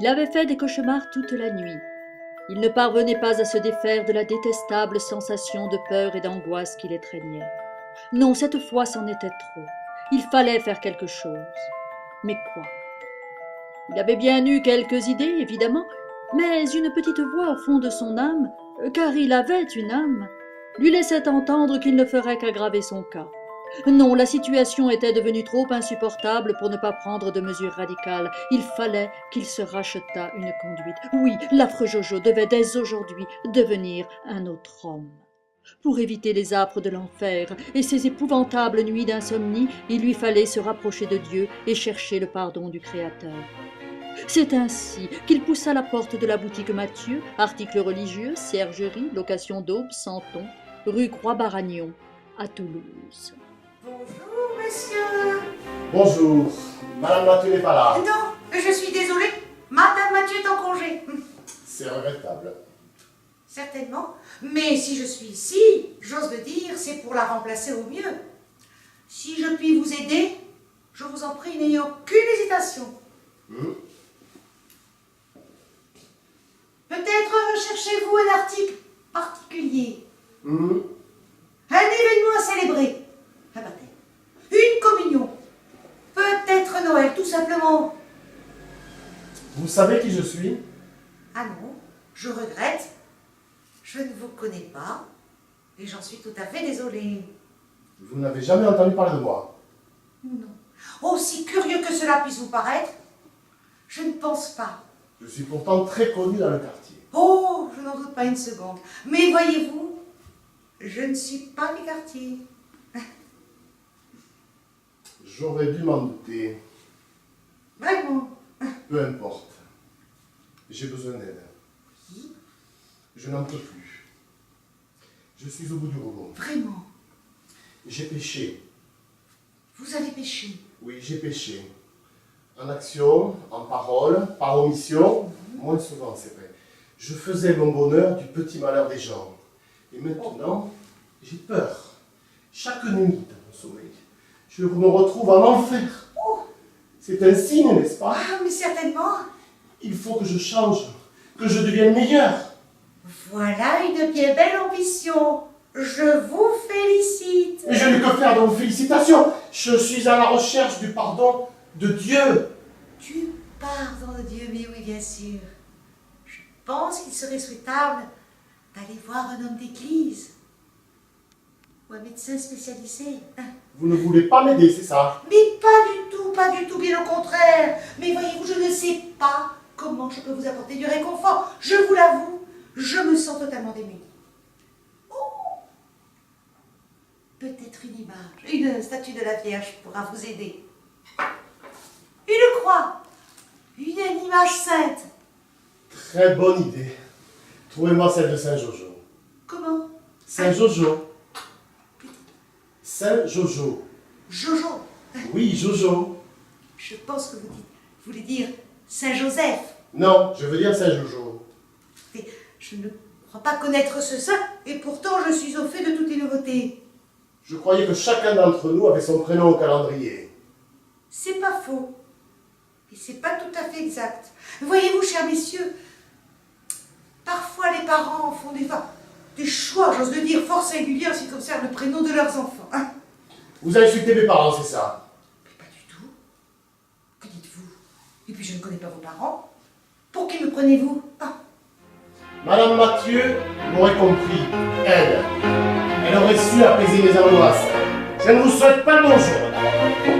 Il avait fait des cauchemars toute la nuit. Il ne parvenait pas à se défaire de la détestable sensation de peur et d'angoisse qui l'étreignait. Non, cette fois c'en était trop. Il fallait faire quelque chose. Mais quoi? Il avait bien eu quelques idées, évidemment, mais une petite voix au fond de son âme, car il avait une âme, lui laissait entendre qu'il ne ferait qu'aggraver son cas. Non, la situation était devenue trop insupportable pour ne pas prendre de mesures radicales. Il fallait qu'il se rachetât une conduite. Oui, l'affreux Jojo devait dès aujourd'hui devenir un autre homme. Pour éviter les âpres de l'enfer et ces épouvantables nuits d'insomnie, il lui fallait se rapprocher de Dieu et chercher le pardon du Créateur. C'est ainsi qu'il poussa la porte de la boutique Mathieu, articles religieux, ciergerie, location d'aube, Santon, rue Croix-Baragnon, à Toulouse. Bonjour, monsieur. Bonjour. Madame Mathieu n'est pas là. Non, je suis désolée. Madame Mathieu est en congé. C'est regrettable. Certainement. Mais si je suis ici, j'ose le dire, c'est pour la remplacer au mieux. Si je puis vous aider, je vous en prie, n'ayez aucune hésitation. Peut-être cherchez-vous un article particulier. Un événement à célébrer. Un baptême. Une communion. Peut-être Noël, tout simplement. Vous savez qui je suis? Ah non, je regrette. Je ne vous connais pas. Et j'en suis tout à fait désolée. Vous n'avez jamais entendu parler de moi. Non. Aussi curieux que cela puisse vous paraître, je ne pense pas. Je suis pourtant très connu dans le quartier. Oh, je n'en doute pas une seconde. Mais voyez-vous, je ne suis pas du quartier. J'aurais dû m'en douter. Vraiment. Peu importe. J'ai besoin d'aide. Oui, Je n'en peux plus. Je suis au bout du rouleau. vraiment. J'ai péché. Vous avez péché. Oui, j'ai péché. En action, en parole, par omission, moins souvent, c'est vrai. Je faisais mon bonheur du petit malheur des gens. Et maintenant, j'ai peur. Chaque nuit dans mon sommeil, je me retrouve en enfer. Oh, C'est un signe, n'est-ce pas? ah, mais certainement. Il faut que je change, que je devienne meilleur. Voilà une bien belle ambition. Je vous félicite. Mais je n'ai que faire de vos félicitations. Je suis à la recherche du pardon de Dieu. Du pardon de Dieu, mais oui, bien sûr. Je pense qu'il serait souhaitable d'aller voir un homme d'église ou un médecin spécialisé. Vous ne voulez pas m'aider, c'est ça? Mais pas du tout, bien au contraire. Mais voyez-vous, je ne sais pas comment je peux vous apporter du réconfort. Je vous l'avoue, je me sens totalement démunie. Oh, peut-être une image, une statue de la Vierge pourra vous aider. Une croix, une image sainte. Très bonne idée. Trouvez-moi celle de Saint Jojo. Comment? Saint Jojo. Saint Jojo. Jojo. Oui, Jojo. Je pense que vous voulez dire Saint-Joseph. Non, je veux dire Saint Jojo. Et je ne crois pas connaître ce saint, et pourtant je suis au fait de toutes les nouveautés. Je croyais que chacun d'entre nous avait son prénom au calendrier. C'est pas faux. Et c'est pas tout à fait exact. Voyez-vous, chers messieurs, parfois les parents font des choix, j'ose le dire, fort singuliers en ce qui concerne le prénom de leurs enfants. Hein? Vous avez insulté mes parents, c'est ça? Mais pas du tout. Que dites-vous? Et puis je ne connais pas vos parents. Pour qui me prenez-vous? Ah, Madame Mathieu m'aurait compris. Elle aurait su apaiser mes angoisses. Je ne vous souhaite pas le bonjour.